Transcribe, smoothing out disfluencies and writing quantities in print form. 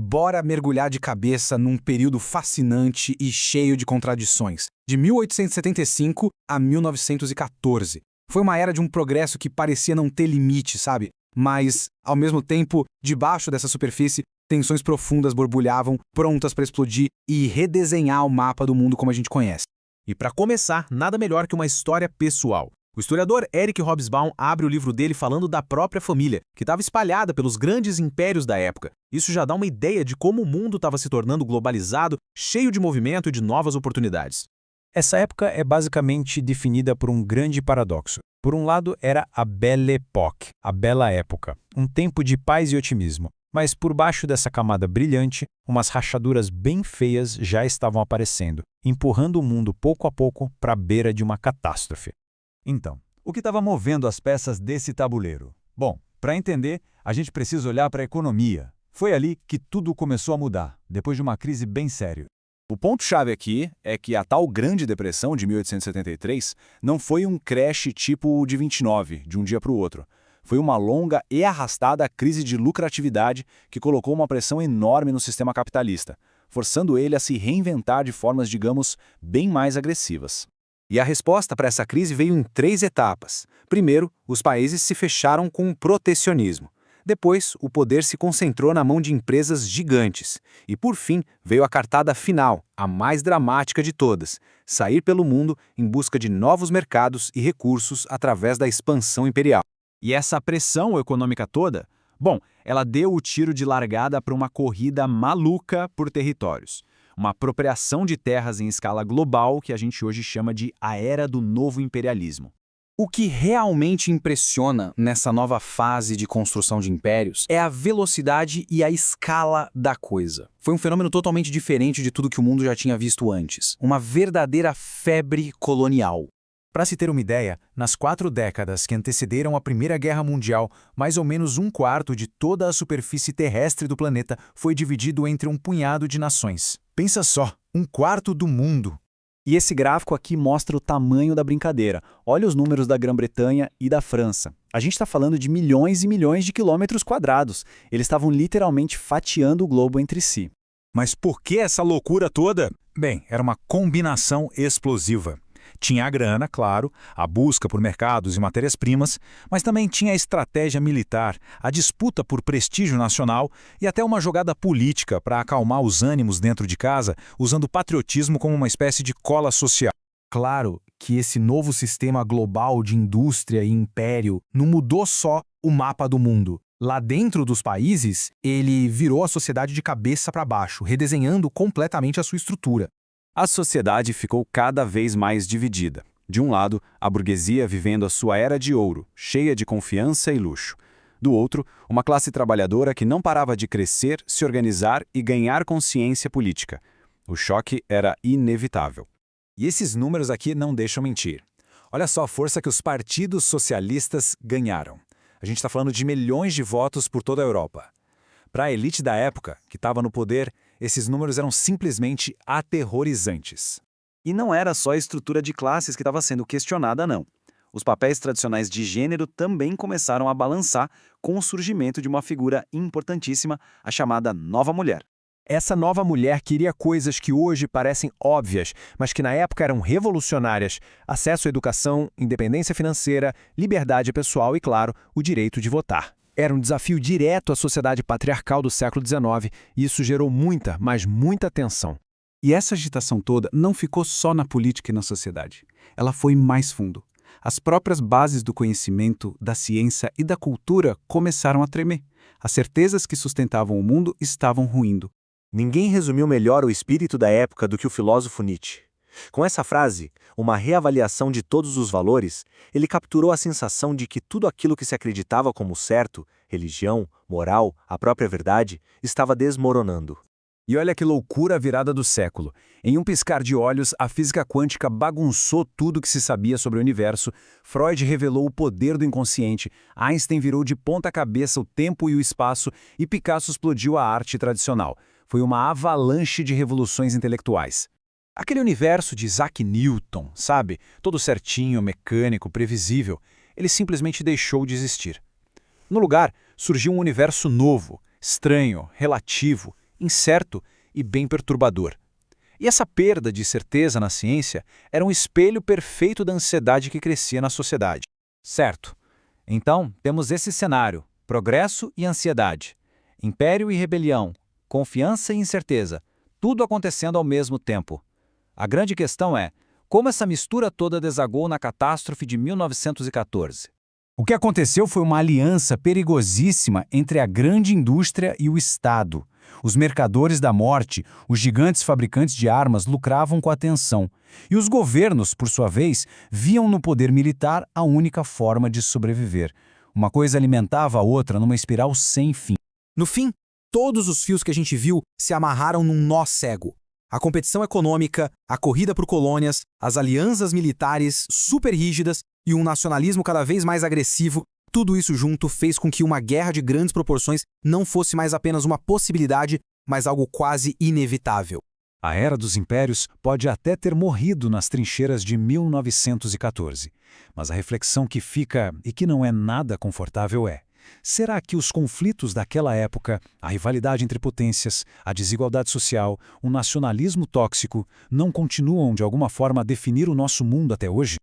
bora mergulhar de cabeça num período fascinante e cheio de contradições, de 1875 a 1914. Foi uma era de um progresso que parecia não ter limite, sabe? Mas, ao mesmo tempo, debaixo dessa superfície, tensões profundas borbulhavam, prontas para explodir e redesenhar o mapa do mundo como a gente conhece. E para começar, nada melhor que uma história pessoal. O historiador Eric Hobsbawm abre o livro dele falando da própria família, que estava espalhada pelos grandes impérios da época. Isso já dá uma ideia de como o mundo estava se tornando globalizado, cheio de movimento e de novas oportunidades. Essa época é basicamente definida por um grande paradoxo. Por um lado, era a Belle Époque, a bela época, um tempo de paz e otimismo. Mas por baixo dessa camada brilhante, umas rachaduras bem feias já estavam aparecendo, empurrando o mundo pouco a pouco para a beira de uma catástrofe. Então, o que estava movendo as peças desse tabuleiro? Bom, para entender, a gente precisa olhar para a economia. Foi ali que tudo começou a mudar, depois de uma crise bem séria. O ponto-chave aqui é que a tal Grande Depressão de 1873 não foi um crash tipo o de 29, de um dia para o outro. Foi uma longa e arrastada crise de lucratividade que colocou uma pressão enorme no sistema capitalista, forçando ele a se reinventar de formas, digamos, bem mais agressivas. E a resposta para essa crise veio em 3 etapas. Primeiro, os países se fecharam com o protecionismo. Depois, o poder se concentrou na mão de empresas gigantes. E, por fim, veio a cartada final, a mais dramática de todas: sair pelo mundo em busca de novos mercados e recursos através da expansão imperial. E essa pressão econômica toda, bom, ela deu o tiro de largada para uma corrida maluca por territórios. Uma apropriação de terras em escala global que a gente hoje chama de a Era do Novo Imperialismo. O que realmente impressiona nessa nova fase de construção de impérios é a velocidade e a escala da coisa. Foi um fenômeno totalmente diferente de tudo que o mundo já tinha visto antes. Uma verdadeira febre colonial. Para se ter uma ideia, nas 4 décadas que antecederam a Primeira Guerra Mundial, mais ou menos 1/4 de toda a superfície terrestre do planeta foi dividido entre um punhado de nações. Pensa só, 1/4 do mundo! E esse gráfico aqui mostra o tamanho da brincadeira. Olha os números da Grã-Bretanha e da França. A gente está falando de milhões e milhões de quilômetros quadrados. Eles estavam literalmente fatiando o globo entre si. Mas por que essa loucura toda? Bem, era uma combinação explosiva. Tinha a grana, claro, a busca por mercados e matérias-primas, mas também tinha a estratégia militar, a disputa por prestígio nacional e até uma jogada política para acalmar os ânimos dentro de casa, usando o patriotismo como uma espécie de cola social. Claro que esse novo sistema global de indústria e império não mudou só o mapa do mundo. Lá dentro dos países, ele virou a sociedade de cabeça para baixo, redesenhando completamente a sua estrutura. A sociedade ficou cada vez mais dividida. De um lado, a burguesia vivendo a sua era de ouro, cheia de confiança e luxo. Do outro, uma classe trabalhadora que não parava de crescer, se organizar e ganhar consciência política. O choque era inevitável. E esses números aqui não deixam mentir. Olha só a força que os partidos socialistas ganharam. A gente está falando de milhões de votos por toda a Europa. Para a elite da época, que estava no poder, esses números eram simplesmente aterrorizantes. E não era só a estrutura de classes que estava sendo questionada, não. Os papéis tradicionais de gênero também começaram a balançar com o surgimento de uma figura importantíssima, a chamada Nova Mulher. Essa nova mulher queria coisas que hoje parecem óbvias, mas que na época eram revolucionárias: acesso à educação, independência financeira, liberdade pessoal e, claro, o direito de votar. Era um desafio direto à sociedade patriarcal do século XIX e isso gerou muita, mas muita tensão. E essa agitação toda não ficou só na política e na sociedade. Ela foi mais fundo. As próprias bases do conhecimento, da ciência e da cultura começaram a tremer. As certezas que sustentavam o mundo estavam ruindo. Ninguém resumiu melhor o espírito da época do que o filósofo Nietzsche. Com essa frase, uma reavaliação de todos os valores, ele capturou a sensação de que tudo aquilo que se acreditava como certo, religião, moral, a própria verdade, estava desmoronando. E olha que loucura a virada do século. Em um piscar de olhos, a física quântica bagunçou tudo que se sabia sobre o universo, Freud revelou o poder do inconsciente, Einstein virou de ponta cabeça o tempo e o espaço e Picasso explodiu a arte tradicional. Foi uma avalanche de revoluções intelectuais. Aquele universo de Isaac Newton, sabe? Todo certinho, mecânico, previsível, ele simplesmente deixou de existir. No lugar, surgiu um universo novo, estranho, relativo, incerto e bem perturbador. E essa perda de certeza na ciência era um espelho perfeito da ansiedade que crescia na sociedade. Certo. Então, temos esse cenário: progresso e ansiedade, império e rebelião, confiança e incerteza, tudo acontecendo ao mesmo tempo. A grande questão é, como essa mistura toda desagou na catástrofe de 1914? O que aconteceu foi uma aliança perigosíssima entre a grande indústria e o Estado. Os mercadores da morte, os gigantes fabricantes de armas, lucravam com a tensão. E os governos, por sua vez, viam no poder militar a única forma de sobreviver. Uma coisa alimentava a outra numa espiral sem fim. No fim, todos os fios que a gente viu se amarraram num nó cego. A competição econômica, a corrida por colônias, as alianças militares super rígidas e um nacionalismo cada vez mais agressivo, tudo isso junto fez com que uma guerra de grandes proporções não fosse mais apenas uma possibilidade, mas algo quase inevitável. A Era dos Impérios pode até ter morrido nas trincheiras de 1914, mas a reflexão que fica, e que não é nada confortável, é: será que os conflitos daquela época, a rivalidade entre potências, a desigualdade social, o nacionalismo tóxico, não continuam de alguma forma a definir o nosso mundo até hoje?